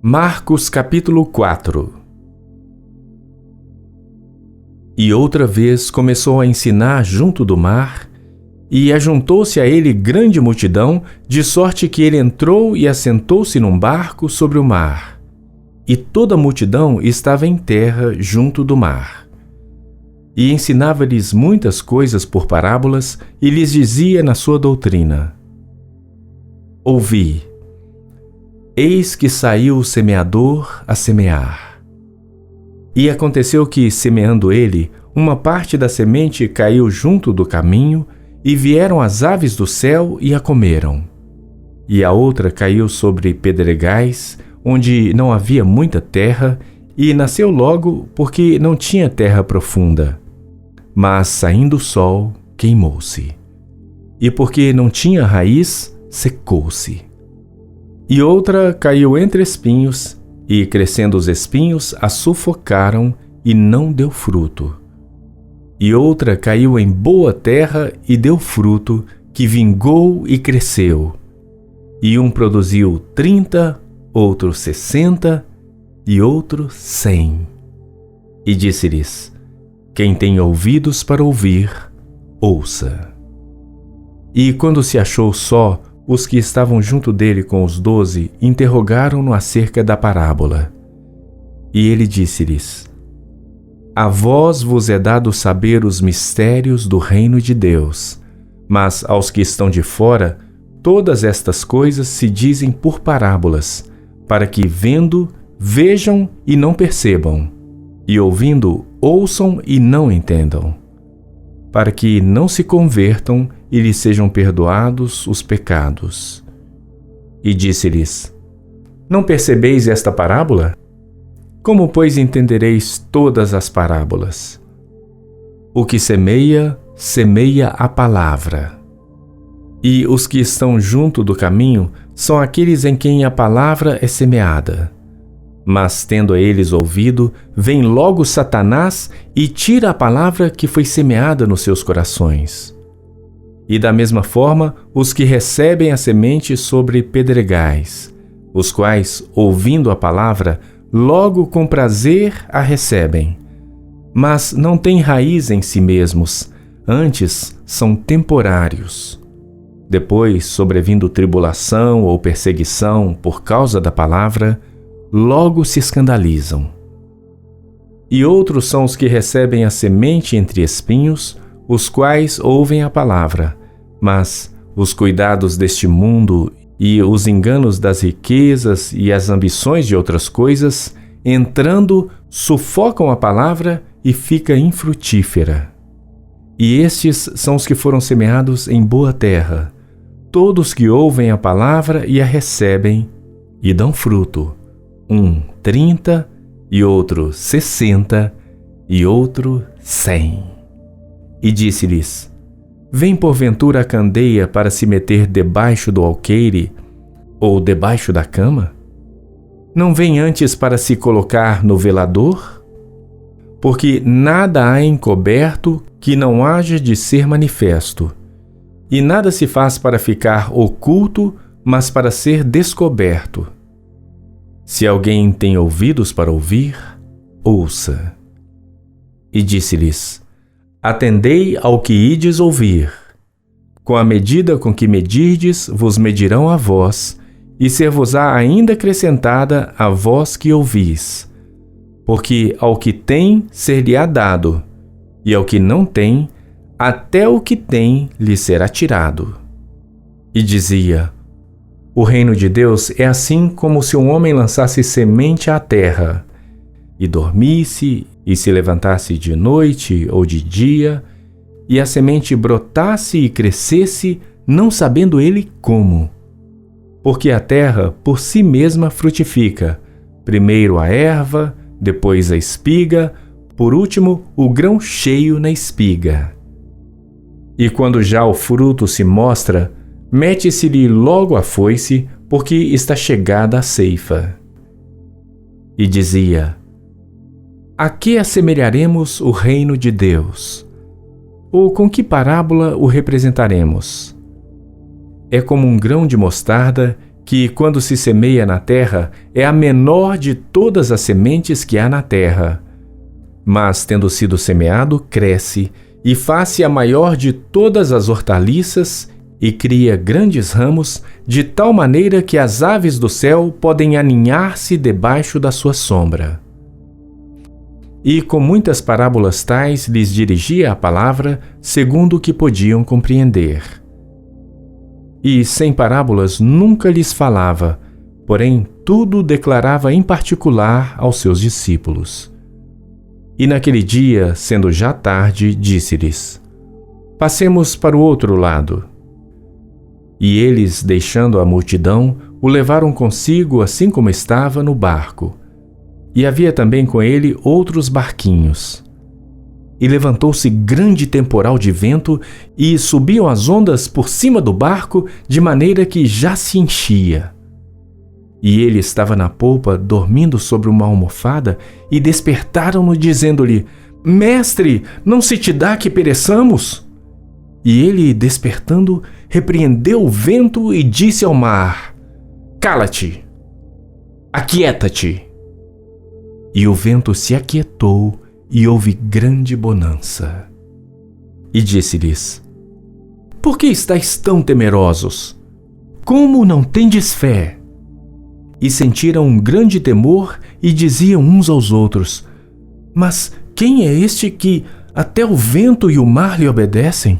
Marcos capítulo 4. E outra vez começou a ensinar junto do mar, e ajuntou-se a ele grande multidão, de sorte que ele entrou e assentou-se num barco sobre o mar. E toda a multidão estava em terra junto do mar. E ensinava-lhes muitas coisas por parábolas, e lhes dizia na sua doutrina: Ouvi. Eis que saiu o semeador a semear. E aconteceu que, semeando ele, uma parte da semente caiu junto do caminho, e vieram as aves do céu e a comeram. E a outra caiu sobre pedregais, onde não havia muita terra, e nasceu logo, porque não tinha terra profunda. Mas, saindo o sol, queimou-se. E porque não tinha raiz, secou-se. E outra caiu entre espinhos, e crescendo os espinhos a sufocaram, e não deu fruto. E outra caiu em boa terra e deu fruto, que vingou e cresceu. E um produziu 30, outro 60, e outro 100. E disse-lhes: Quem tem ouvidos para ouvir, ouça. E quando se achou só, os que estavam junto dele com os 12 interrogaram-no acerca da parábola. E ele disse-lhes: A vós vos é dado saber os mistérios do reino de Deus, mas aos que estão de fora, todas estas coisas se dizem por parábolas, para que, vendo, vejam e não percebam, e ouvindo, ouçam e não entendam, para que não se convertam e lhes sejam perdoados os pecados. E disse-lhes: Não percebeis esta parábola? Como, pois, entendereis todas as parábolas? O que semeia, semeia a palavra. E os que estão junto do caminho são aqueles em quem a palavra é semeada. Mas, tendo a eles ouvido, vem logo Satanás e tira a palavra que foi semeada nos seus corações. E da mesma forma, os que recebem a semente sobre pedregais, os quais, ouvindo a palavra, logo com prazer a recebem, mas não têm raiz em si mesmos, antes são temporários. Depois, sobrevindo tribulação ou perseguição por causa da palavra, logo se escandalizam. E outros são os que recebem a semente entre espinhos, os quais ouvem a palavra, mas os cuidados deste mundo e os enganos das riquezas e as ambições de outras coisas, entrando, sufocam a palavra e fica infrutífera. E estes são os que foram semeados em boa terra, todos que ouvem a palavra e a recebem, e dão fruto, um 30, e outro 60, e outro 100. E disse-lhes: Vem porventura a candeia para se meter debaixo do alqueire ou debaixo da cama? Não vem antes para se colocar no velador? Porque nada há encoberto que não haja de ser manifesto, e nada se faz para ficar oculto, mas para ser descoberto. Se alguém tem ouvidos para ouvir, ouça. E disse-lhes: Atendei ao que ides ouvir. Com a medida com que medirdes, vos medirão a vós, e ser-vos-á ainda acrescentada a vós que ouvis. Porque ao que tem, ser-lhe-á dado, e ao que não tem, até o que tem lhe será tirado. E dizia: O reino de Deus é assim como se um homem lançasse semente à terra, e dormisse, e se levantasse de noite ou de dia, e a semente brotasse e crescesse, não sabendo ele como. Porque a terra por si mesma frutifica, primeiro a erva, depois a espiga, por último o grão cheio na espiga. E quando já o fruto se mostra, mete-se-lhe logo a foice, porque está chegada a ceifa. E dizia: A que assemelharemos o reino de Deus? Ou com que parábola o representaremos? É como um grão de mostarda que, quando se semeia na terra, é a menor de todas as sementes que há na terra. Mas, tendo sido semeado, cresce e faz-se a maior de todas as hortaliças e cria grandes ramos, de tal maneira que as aves do céu podem aninhar-se debaixo da sua sombra. E com muitas parábolas tais lhes dirigia a palavra, segundo o que podiam compreender. E sem parábolas nunca lhes falava, porém tudo declarava em particular aos seus discípulos. E naquele dia, sendo já tarde, disse-lhes: Passemos para o outro lado. E eles, deixando a multidão, o levaram consigo assim como estava no barco. E havia também com ele outros barquinhos. E levantou-se grande temporal de vento, e subiam as ondas por cima do barco, de maneira que já se enchia. E ele estava na polpa, dormindo sobre uma almofada, e despertaram-no, dizendo-lhe: Mestre, não se te dá que pereçamos? E ele, despertando, repreendeu o vento e disse ao mar: Cala-te! Aquieta-te! E o vento se aquietou, e houve grande bonança. E disse-lhes: Por que estáis tão temerosos? Como não tendes fé? E sentiram um grande temor e diziam uns aos outros: Mas quem é este que até o vento e o mar lhe obedecem?